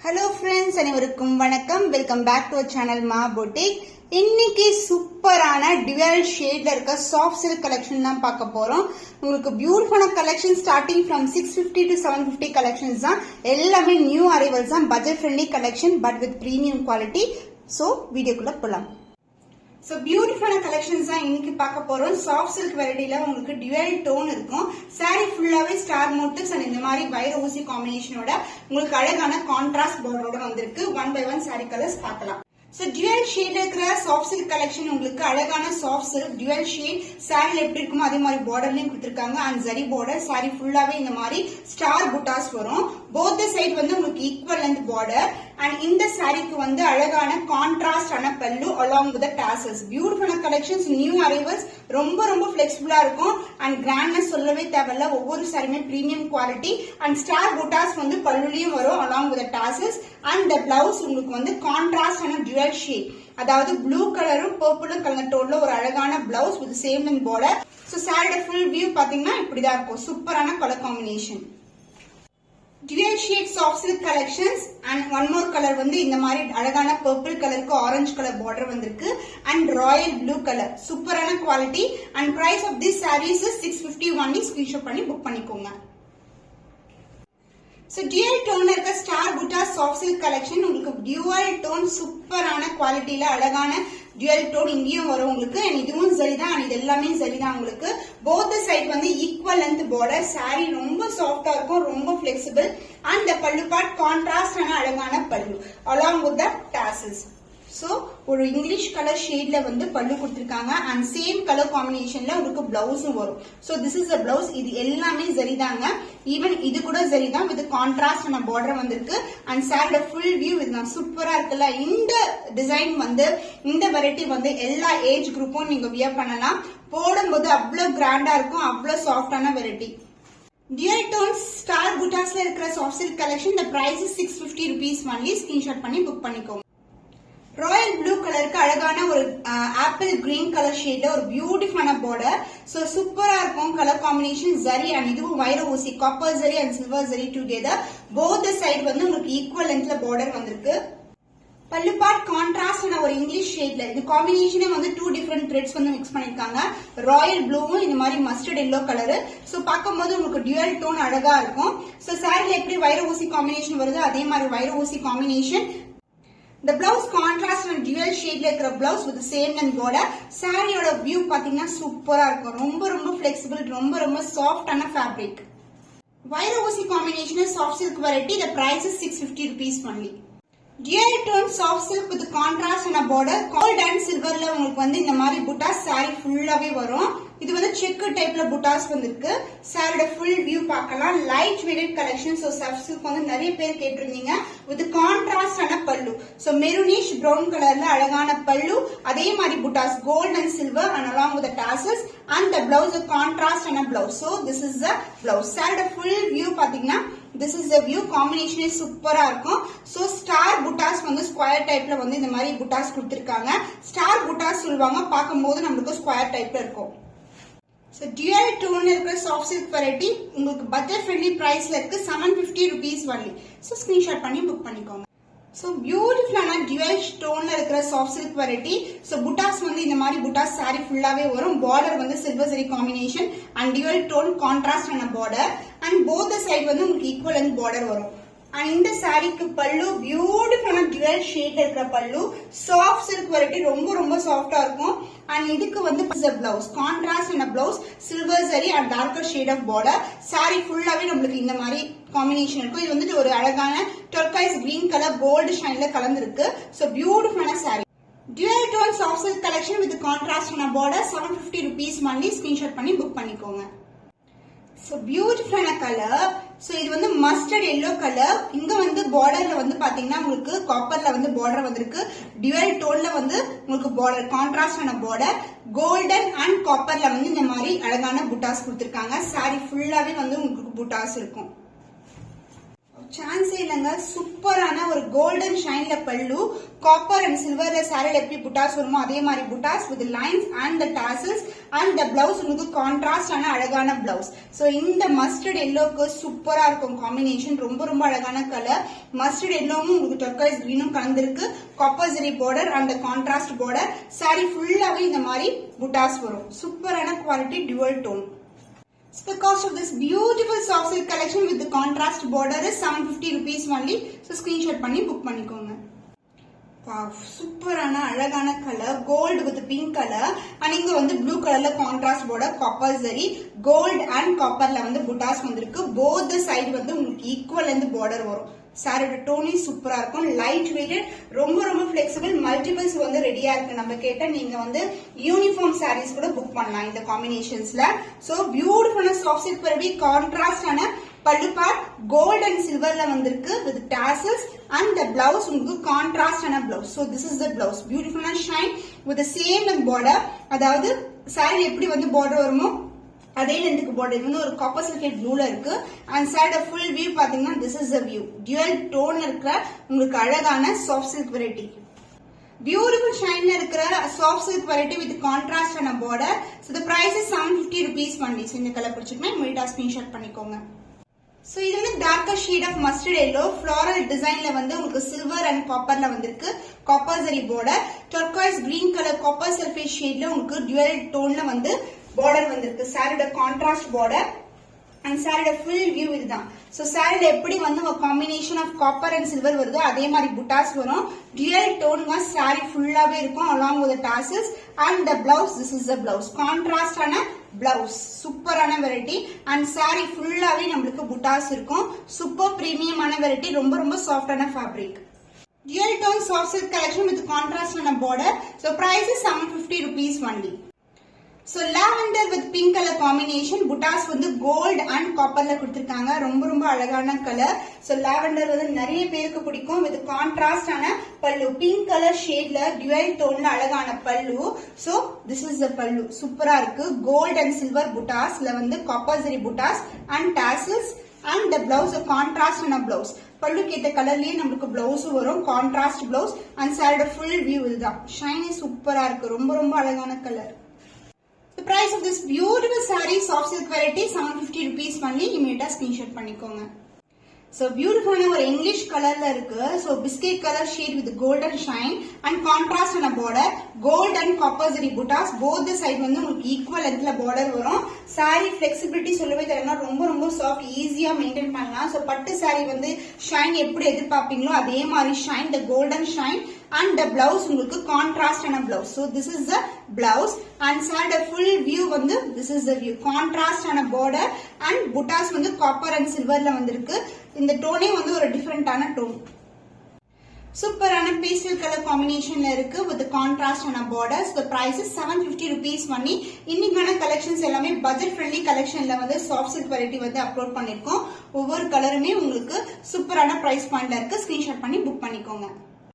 Hello friends, அனைவருக்கும் வணக்கம். Welcome back to channel மா பொட்டிக். இன்னைக்கு சூப்பரான டியூவல் ஷேட்ல இருக்க சாஃப்ட் சில்க் கலெக்ஷன் தான் பார்க்க போறோம். உங்களுக்கு பியூட்டிஃபுல்லான collection starting from 650 to 750 collections தான். எல்லாமே நியூ அரைவல்ஸ் தான், budget friendly collection but with premium quality. So வீடியோக்குள்ள போலாம். ஸோ பியூட்டிஃபுல்லான கலெக்ஷன்ஸ் தான் இன்னைக்கு பார்க்க போறோம். சாஃப்ட் சில்க் வெரைட்டில உங்களுக்கு டியூவல் டோன் இருக்கும். சாரி ஃபுல்லாவே ஸ்டார் மோட்டிவ்ஸ் அண்ட் இந்த மாதிரி வைர ஊசி காம்பினேஷனோட உங்களுக்கு அழகான கான்ட்ராஸ்ட் பார்டரோட வந்திருக்கு. 1 by 1 சாரி கலர்ஸ் பார்க்கலாம். So dual shade இருக்கிற சாஃப்ட் சில்க் கலெக்ஷன் உங்களுக்கு அழகான சாஃப்ட் சில்க் டியூவல் ஷேட் சாரில எப்படி இருக்குமோ அதே மாதிரி பார்டர்லயும் கொடுத்திருக்காங்க. அண்ட் ஜரி பார்டர் சாரி ஃபுல்லாவே இந்த மாதிரி ஸ்டார் புட்டாஸ் வரும். போத் சைடு வந்து உங்களுக்கு ஈக்குவல் லென்த் பார்டர். அண்ட் இந்த சாரிக்கு வந்து அழகான கான்ட்ராஸ்ட் ஆன பல்லு அலாங் வித் டாசல்ஸ். பியூட்டிஃபுல்லான கலெக்ஷன்ஸ், நியூ அரைவல்ஸ், ரொம்ப ரொம்ப பிளெக்சிபிளா இருக்கும். அண்ட் கிராண்ட்னஸ் சொல்லவே தேவையில்ல. ஒவ்வொரு சாரியுமே பிரீமியம் குவாலிட்டி. அண்ட் ஸ்டார் புட்டாஸ் வந்து பல்லுலயும் வரும் along with tassels. And the blouse உங்களுக்கு வந்து கான்ட்ராஸ்ட் ஆன டியூவல் ஷேட், அதாவது ப்ளூ கலரும் பர்பிளும் கலர் டோன்ல ஒரு அழகான blouse with same length border. So சாரியோட ஃபுல் வியூ பாத்தீங்கன்னா இப்படிதான் இருக்கும். சூப்பரான colour combination. Dual shade soft silk collections. And one more colour வந்து இந்த மாதிரி அழகான பர்பிள் கலருக்கு ஆரஞ்சு கலர் பார்டர் வந்திருக்கு. அண்ட் ராயல் ப்ளூ கலர், சூப்பரான quality. And price of this saris 650 only. Screenshot பண்ணி புக் பண்ணிக்கோங்க. So dual tone இருக்க star butta soft silk collection உங்களுக்கு dual tone சூப்பரான குவாலிட்டியில அழகான dual tone இங்கேயும் வரும் உங்களுக்கு. இதுவும் சரிதான், இது எல்லாமே சரிதான் உங்களுக்கு. போத் சைட் வந்து ஈக்குவல் லென்த் பார்டர். சாரி ரொம்ப சாஃப்டா இருக்கும், ரொம்ப பிளெக்சிபிள். அண்ட் பல்லு பார்ட் கான்ட்ராஸ்ட் ஆன அழகான பல்லு along with the tassels. So ஒரு இங்கிலீஷ் கலர் ஷேட்ல வந்து பல்லு கொடுத்திருக்காங்க. அண்ட் சேம் கலர் காம்பினேஷன்ல உங்களுக்கு பிளவுஸும் வரும். So this is the blouse. இது எல்லாமே சரிதாங்க. ஈவன் இது கூட சரிதான் வித் கான்ட்ராஸ்ட் ஆன பார்டர் வந்திருக்கு. அண்ட் சாரியோட ஃபுல் வியூ இதுதான். சூப்பரா இருக்குல்ல. இந்த டிசைன் வந்து இந்த வெரைட்டி வந்து எல்லா ஏஜ் குரூப்பும் நீங்க வியர் பண்ணலாம். போடும்போது அவ்வளவு கிராண்டா இருக்கும், அவ்வளவு சாஃப்டான வெரைட்டி. டியூல் டோன் ஸ்டார் புட்டாஸ்ல இருக்கிற சாஃப்ட் சில்க் கலெக்ஷன். இந்த பிரைஸ் 650 rupees ஒன்லி. ஸ்கிரீன்ஷாட் பண்ணி புக் பண்ணிக்கோங்க. ராயல் ப்ளூ கலருக்கு அழகான ஒரு ஆப்பிள் கிரீன் கலர் ஷேட்ல ஒரு பியூட்டிஃபுல்லான பார்டர். சோ சூப்பரா இருக்கும் கலர் காம்பினேஷன். ஜரி அண்ட் இதுவும் வைர ஊசி, copper zari and silver zari together. Both side வந்து உங்களுக்கு ஈக்குவல் லென்த்ல பார்டர் வந்திருக்கு. பல்லு பார்ட் கான்ட்ராஸ்ட் ஆன ஒரு இங்கிலீஷ் ஷேட்ல. இது காம்பினேஷனே வந்து 2 டிஃபரெண்ட் த்ரெட்ஸ் வந்து மிக்ஸ் பண்ணிருக்காங்க. ராயல் ப்ளூவும் இந்த மாதிரி மஸ்டர்ட் எல்லோ கலர். சோ பார்க்கும்போது உங்களுக்கு டியூவல் டோன் அழகா இருக்கும். சோ சாரில எப்படி வைர ஊசி காம்பினேஷன் வருதோ அதே மாதிரி வைர ஊசி combination. The blouse contrast and dual shadeல இருக்கிற blouse with the same length border. சாரியோட வியூ பாத்தீங்கன்னா சூப்பரா இருக்கும். ரொம்ப ரொம்ப flexible, ரொம்ப ரொம்ப soft ஆன fabric. வைர ஊசி combination soft silk variety. The price is 650 rupees only. Dual tone soft silk with contrast and a border. Gold and silverல உங்களுக்கு வந்து இந்த மாதிரி புட்டாஸ் சாரி ஃபுல்லாவே வரும். இது வந்து செக் டைப்ல புட்டாஸ் வந்திருக்கு. சாரியோட ஃபுல் வியூ பார்க்கலாம். Light weight collection. So soft silk வந்து நிறைய பேர் கேட்டிருந்தீங்க. வித் கான்ட்ராஸ்ட் ஆன பல்லு. சோ மெரூனிஷ் பிரவுன் கலர்ல அழகான பல்லு, அதே மாதிரி buttas gold and silver and along with tassels. And the blouse contrast ஆன blouse. So this is the blouse. சாரியோட ஃபுல் வியூ பாத்தீங்கன்னா திஸ் இஸ் த வியூ. காம்பினேஷனே சூப்பரா இருக்கும். சோ ஸ்டார் புட்டாஸ் வந்து ஸ்கொயர் டைப்ல வந்து இந்த மாதிரி புட்டாஸ் கொடுத்திருக்காங்க. ஸ்டார் புட்டாஸ் சொல்லுவாங்க, பார்க்கும்போது நம்மளுக்கு ஸ்கொயர் டைப்ல இருக்கும். So dual tone இருக்கிற சாஃப்ட் சில்க் வெரைட்டி உங்களுக்கு பட்ஜெட் ஃப்ரெண்ட்லி பிரைஸ்ல இருக்கு. 750 rupees only. So ஸ்கிரீன்ஷாட் பண்ணி புக் பண்ணிக்கோங்க. So பியூட்டிஃபுல்லான டியூவல் டோன்ல இருக்கிற சாஃப்ட் சில்க் வெரைட்டி. So புட்டாஸ் வந்து இந்த மாதிரி புட்டாஸ் சாரி ஃபுல்லாவே வரும். பார்டர் வந்து silver zari combination and dual tone contrast ஆன பார்டர். அண்ட் போத் சைடு வந்து உங்களுக்கு ஈக்குவல் லென்த் பார்டர் வரும். அண்ட் இந்த சாரிக்கு பல்லு பியூட்டிஃபுல்லான டியூவல் ஷேட்ல இருக்கிற பல்லு. சாஃப்ட் சில்க் வெரைட்டி, ரொம்ப ரொம்ப சாஃப்டா இருக்கும். அண்ட் இதுக்கு வந்து பிளவுஸ் கான்ட்ராஸ்ட் ஆன blouse, silver zari and darker shade of border. Sorry ஃபுல்லாவே நம்மளுக்கு இந்த மாதிரி காம்பினேஷன் இருக்கும். இது வந்துட்டு ஒரு அழகான டர்கைஸ் கிரீன் கலர் கோல்டு ஷைன்ல கலந்துருக்கு. சோ பியூட்டிஃபுல்லான sari. Dual tone soft silk collection with contrast ஆன பார்டர். 750 rupees only. ஸ்கிரீன்ஷாட் பண்ணி புக் பண்ணிக்கோங்க. So பியூட்டிஃபுல்லான கலர். சோ இது வந்து மஸ்டர்ட் எல்லோ கலர். இங்க வந்து பார்டர்ல வந்து பாத்தீங்கன்னா உங்களுக்கு காப்பர்ல வந்து பார்டர் வந்திருக்கு. டியூவல் டோன்ல வந்து உங்களுக்கு பார்டர் கான்ட்ராஸ்ட் ஆன பார்டர். கோல்டன் அண்ட் காப்பர்ல வந்து இந்த மாதிரி அழகான புட்டாஸ் கொடுத்திருக்காங்க. சாரி ஃபுல்லாவே வந்து உங்களுக்கு புட்டாஸ் இருக்கும். சான்ஸே இல்லைங்க. சூப்பரான ஒரு கோல்டன் ஷைன்ல பல்லு, காப்பர் அண்ட் சில்வர்ல சாரில எப்படி புட்டாஸ் வருமோ அதே மாதிரி புட்டாஸ் with lines and the tassels and the blouse உங்களுக்கு கான்ட்ராஸ்ட் ஆன அழகான பிளவுஸ். சோ இந்த மஸ்டர்ட் எல்லோக்கு சூப்பரா இருக்கும் காம்பினேஷன், ரொம்ப ரொம்ப அழகான கலர். மஸ்டர்ட் எல்லோவும் உங்களுக்கு டர்காய்ஸ் கிரீனும் கலந்துருக்கு, copper zari border and contrast border. Sorry ஃபுல்லாவே இந்த மாதிரி புட்டாஸ் வரும். சூப்பரான quality, dual tone. So the cost of this beautiful soft silk collection with the contrast border is 750 rupees only. So screenshot பண்ணி book பண்ணிக்கோங்க. Wow, சூப்பரான அழகான colour, gold with pink colour and இங்க வந்து ப்ளூ கலர்ல contrast border, copper zari, gold and காப்பர்ல வந்து புட்டாஸ் வந்திருக்கு. போத் தி சைடு வந்து உங்களுக்கு ஈக்குவல் வந்து border வரும். சாரியோட டோனி சூப்பரா இருக்கும், லைட் வெயிட்டட், ரொம்ப ரொம்ப பிளெக்சிபிள், மல்டிபிள்ஸ் வந்து ரெடியா இருக்கு. நம்ம கேட்ட நீங்க வந்து யூனிஃபார்ம் சாரீஸ் கூட புக் பண்ணலாம் இந்த காம்பினேஷன்ஸ்ல. சோ பியூட்டிஃபுல்லான சாஃப்ட் சில்க் பரவி கான்ட்ராஸ்ட் ஆன பல்லு பார்ட் கோல்ட் அண்ட் சில்வர்ல வந்திருக்கு with tassels and the blouse உங்களுக்கு கான்ட்ராஸ்ட் ஆன blouse. So this is the blouse, பியூட்டிஃபுல்லான ஷைன் வித் சேம் பார்டர். அதாவது சாரி எப்படி வந்து பார்டர் வருமோ அதே லென்த்துக்கு பார்டர். இது வந்து ஒரு காப்பர் சல்ஃபேட் ப்ளூல இருக்கு அண்ட் சைடு ஃபுல் வியூ பாத்தீங்கன்னா this is the view. Dual டோன்ல இருக்கிற உங்களுக்கு அழகான சாஃப்ட் சில்க் வெரைட்டி, பியூட்டிஃபுல் ஷைன்ல இருக்கிற soft silk variety with contrast ஆன border. So the price is 750 rupees only. So இந்த கலர் பிடிச்சிருக்கா இமிடியேட்டா ஸ்கிரீன்ஷாட் பண்ணிக்கோங்க. சோ இது வந்து darker shade of mustard yellow, floral டிசைன்ல வந்து உங்களுக்கு சில்வர் அண்ட் காப்பர்ல வந்திருக்கு, copper zari border, turquoise green colour copper sulphate ஷேட்ல உங்களுக்கு டியூவல் டோன்ல வந்து பார்டர் வந்திருக்கு. சாரியோட கான்ட்ராஸ்ட் பார்டர் அண்ட் சாரியோட ஃபுல் வியூ இதுதான். சோ சாரில எப்படி வந்து ஒரு combination of copper and silver வருதோ அதே மாதிரி புட்டாஸ் வரும். டியூவல் டோனுங்க சாரி ஃபுல்லாவே இருக்கும் along with the tassels and the blouse. This is the blouse, contrast ஆன பிளவுஸ், சூப்பரான வெரைட்டி அண்ட் சாரி ஃபுல்லாவே நம்மளுக்கு புட்டாஸ் இருக்கும். சூப்பர் பிரீமியமான வெரைட்டி, ரொம்ப ரொம்ப சாஃப்டான fabric. Dual tone soft silk collection with contrast on a border. So price is 750 rupees only. So lavender with pink color combination, புட்டாஸ் வந்து gold and காப்பர்ல கொடுத்திருக்காங்க. ரொம்ப ரொம்ப அழகான கலர். So lavender வந்து நிறைய பேருக்கு பிடிக்கும். with contrast ஆன பல்லு, பிங்க் கலர் ஷேட்ல dual டோன்ல அழகான பல்லு. So this is the பல்லு, சூப்பரா இருக்கு. கோல்ட் அண்ட் சில்வர் புட்டாஸ்ல வந்து copper zari buttas and tassels and the blouse contrast ஆன blouse. பல்லுக்கு ஏத்த கலர்லயே நமக்கு பிளவுஸ் வரும், கான்ட்ராஸ்ட் பிளவுஸ் அண்ட் சாரியோட ஃபுல் வியூ இதுதான். ஷைனி சூப்பரா இருக்கு, ரொம்ப ரொம்ப அழகான colour. The price of this beautiful saree soft silk variety 750 rupees only. இமிடியேட்டா screenshot பண்ணிக்கோங்க. So beautiful ஒரு இங்கிலீஷ் கலர்ல இருக்கு. So biscuit color shade with golden shine and contrast on a border, gold and copper zari buttas, both the side வந்து உங்களுக்கு equal லென்த்ல border வரும். saree flexibility சொல்லவே தெரியல, ரொம்ப ரொம்ப சாஃப்ட், ஈஸியா மெயின்டைன் பண்ணலாம். So பட்டு saree வந்து ஷைன் எப்படி எதிர்பார்ப்பீங்களோ அதே மாதிரி shine, the golden shine and the blouse உங்களுக்கு contrast ஆன blouse. So this is the blouse and saree full view வந்து this is the view, contrast ஆன border and buttas வந்து copper and silverல வந்திருக்கு. இந்த டோனே வந்து ஒரு டிஃபரெண்டான டோன், சூப்பரான பேஸ்டல் கலர் காம்பினேஷன்ல இருக்கு with contrast ஆன borders. The price is 750 rupees only. இன்னைக்கான கலெக்ஷன்ஸ் எல்லாமே பட்ஜெட் ஃப்ரெண்ட்லி கலெக்ஷன்ல வந்து சாஃப்ட் சில்க் வெரைட்டி வந்து அப்லோட் பண்ணிருக்கோம். ஒவ்வொரு கலருமே உங்களுக்கு சூப்பரான பிரைஸ் பாயிண்ட்ல இருக்கு. ஸ்கிரீன்ஷாட் பண்ணி புக் பண்ணிக்கோங்க.